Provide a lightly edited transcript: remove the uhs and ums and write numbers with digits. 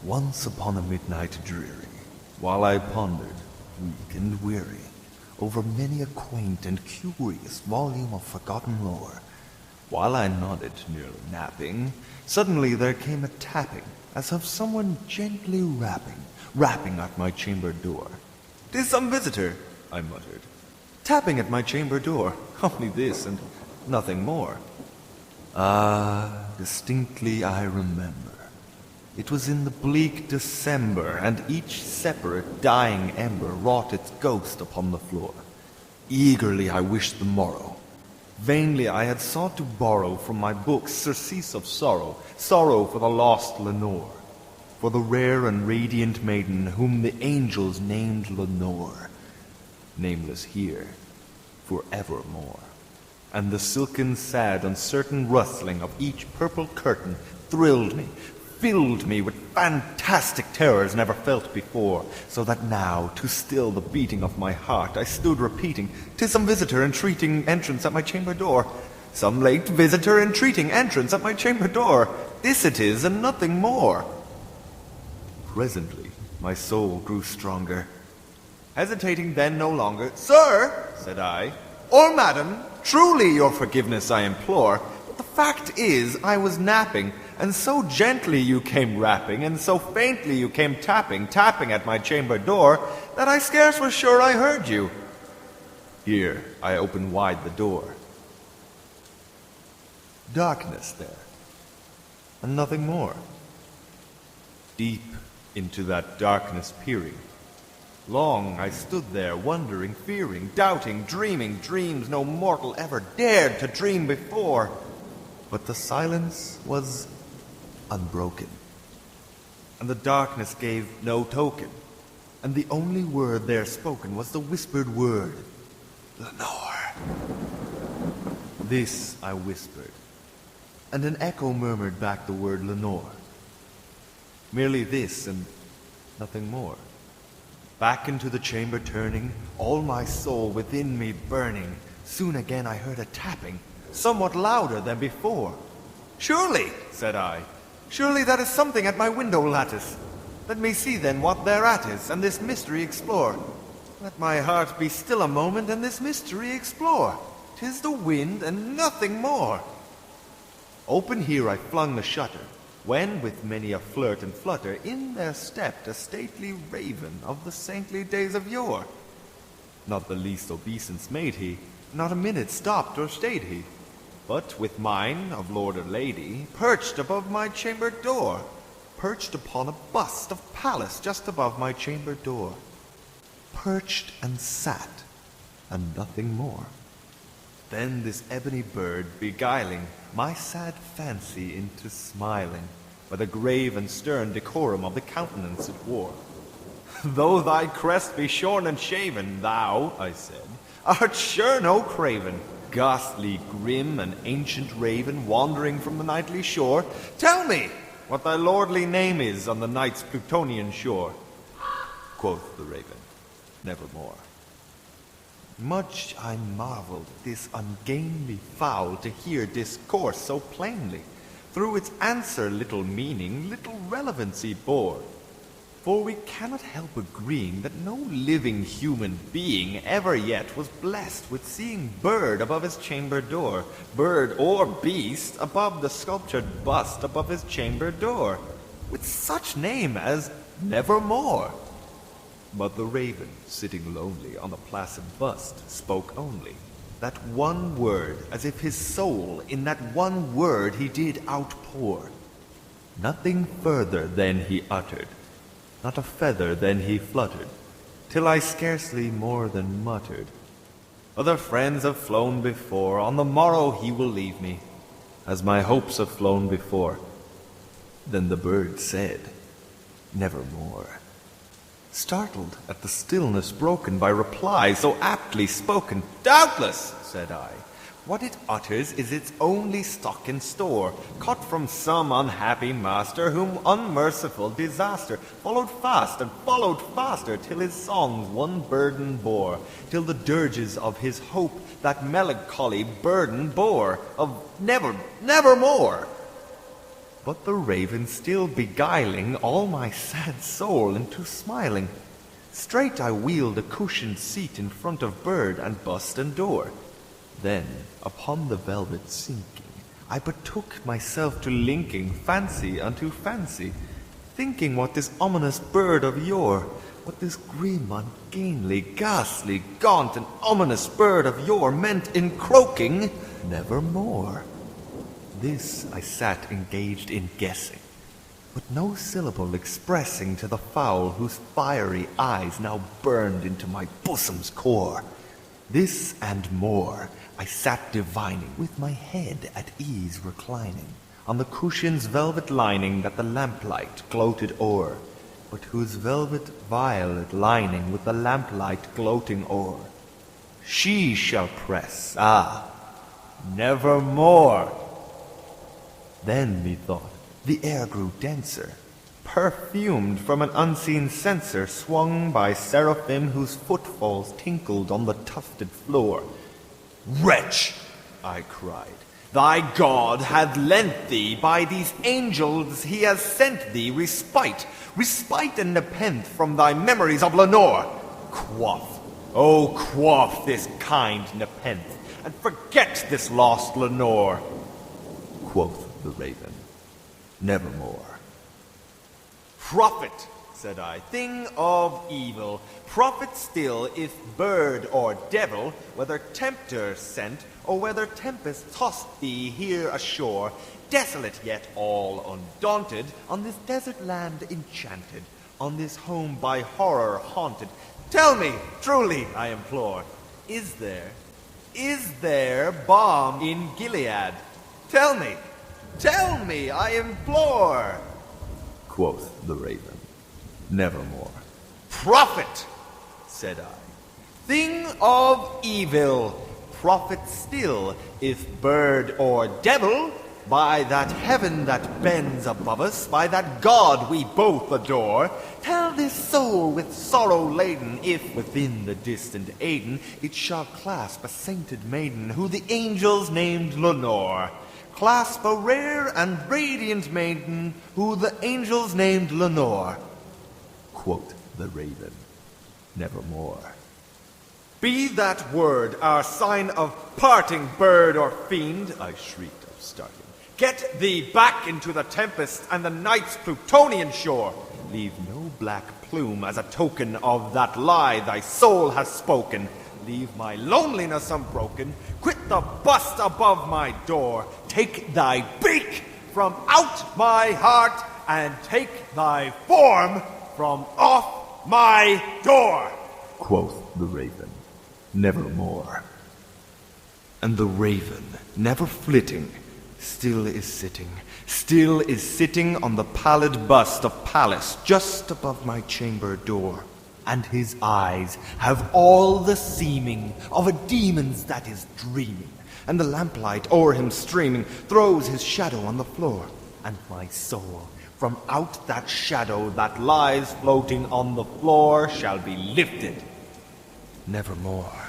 Once upon a midnight dreary, while I pondered, weak and weary, over many a quaint and curious volume of forgotten lore, while I nodded, nearly napping, suddenly there came a tapping, as of someone gently rapping at my chamber door. "'Tis some visitor," I muttered, "tapping at my chamber door, only this and nothing more." Distinctly I remember. It was in the bleak December, and each separate dying ember wrought its ghost upon the floor. Eagerly I wished the morrow. Vainly I had sought to borrow from my books surcease of sorrow, sorrow for the lost Lenore, for the rare and radiant maiden whom the angels named Lenore, nameless here, forevermore. And the silken, sad, uncertain rustling of each purple curtain thrilled me, filled me with fantastic terrors never felt before, so that now, to still the beating of my heart, I stood repeating, "'Tis some visitor entreating entrance at my chamber door. Some late visitor entreating entrance at my chamber door. This it is, and nothing more." Presently, my soul grew stronger. Hesitating then no longer, "Sir," said I, "or madam, truly your forgiveness I implore, but the fact is I was napping, and so gently you came rapping, and so faintly you came tapping at my chamber door, that I scarce was sure I heard you." Here I opened wide the door. Darkness there, and nothing more. Deep into that darkness peering, long I stood there, wondering, fearing, doubting, dreaming dreams no mortal ever dared to dream before. But the silence was unbroken, and the darkness gave no token, and the only word there spoken was the whispered word, "Lenore." This I whispered, and an echo murmured back the word Lenore. Merely this and nothing more. Back into the chamber turning, all my soul within me burning, soon again I heard a tapping, somewhat louder than before. "Surely," said I, "surely that is something at my window lattice. Let me see then what thereat is, and this mystery explore. Let my heart be still a moment, and this mystery explore. 'Tis the wind, and nothing more." Open here I flung the shutter, when, with many a flirt and flutter, in there stepped a stately raven of the saintly days of yore. Not the least obeisance made he, not a minute stopped or stayed he, but with mine of lord or lady, perched above my chamber door, perched upon a bust of Pallas just above my chamber door, perched and sat, and nothing more. Then this ebony bird, beguiling my sad fancy into smiling, by the grave and stern decorum of the countenance it wore. "Though thy crest be shorn and shaven, thou," I said, "art sure no craven, ghastly, grim, and ancient raven, wandering from the nightly shore. Tell me what thy lordly name is on the night's Plutonian shore." Quoth the raven, "Nevermore." Much I marveled at this ungainly fowl to hear discourse so plainly. Through its answer little meaning, little relevancy bore. For we cannot help agreeing that no living human being ever yet was blessed with seeing bird above his chamber door, bird or beast above the sculptured bust above his chamber door, with such name as Nevermore. But the raven, sitting lonely on the placid bust, spoke only that one word, as if his soul in that one word he did outpour. Nothing further then he uttered, not a feather then he fluttered, till I scarcely more than muttered, "Other friends have flown before, on the morrow he will leave me, as my hopes have flown before." Then the bird said, "Nevermore." Startled at the stillness broken by reply so aptly spoken, "Doubtless," said I, "what it utters is its only stock and store, caught from some unhappy master, whom unmerciful disaster followed fast and followed faster, till his songs one burden bore, till the dirges of his hope that melancholy burden bore, of nevermore." but the raven still beguiling all my sad soul into smiling. Straight I wheeled a cushioned seat in front of bird and bust and door. Then, upon the velvet sinking, I betook myself to linking fancy unto fancy, thinking what this ominous bird of yore, what this grim, ungainly, ghastly, gaunt, and ominous bird of yore meant in croaking, nevermore. This I sat engaged in guessing, but no syllable expressing to the fowl whose fiery eyes now burned into my bosom's core. This and more I sat divining, with my head at ease reclining, on the cushion's velvet lining that the lamplight gloated o'er, but whose velvet violet lining with the lamplight gloating o'er. She shall press, nevermore. Then, methought, the air grew denser, perfumed from an unseen censer swung by seraphim whose footfalls tinkled on the tufted floor. Wretch, I cried, thy God hath lent thee, by these angels he has sent thee respite and nepenthe from thy memories of Lenore. Quaff, oh quaff this kind nepenthe, and forget this lost Lenore. Quoth the raven, nevermore. Prophet, said I, thing of evil, prophet still, if bird or devil, whether tempter sent, or whether tempest tossed thee here ashore, desolate yet all undaunted, on this desert land enchanted, on this home by horror haunted. Tell me, truly, I implore, is there balm in Gilead? Tell me, I implore. Quoth the raven, nevermore. Prophet, said I, thing of evil, prophet still, if bird or devil, by that heaven that bends above us, by that God we both adore, tell this soul with sorrow laden, if within the distant Aiden it shall clasp a sainted maiden, who the angels named Lenore. Clasp a rare and radiant maiden, who the angels named Lenore. Quoth the raven, nevermore. Be that word our sign of parting, bird or fiend, I shrieked upstarting. Get thee back into the tempest and the night's Plutonian shore. Leave no black plume as a token of that lie thy soul has spoken. Leave my loneliness unbroken. Quit the bust above my door. Take thy beak from out my heart, and take thy form from off my door. Quoth the raven, nevermore. And the raven, never flitting, still is sitting on the pallid bust of Pallas just above my chamber door. And his eyes have all the seeming of a demon's that is dreaming, and the lamplight o'er him streaming throws his shadow on the floor, and my soul from out that shadow that lies floating on the floor shall be lifted nevermore.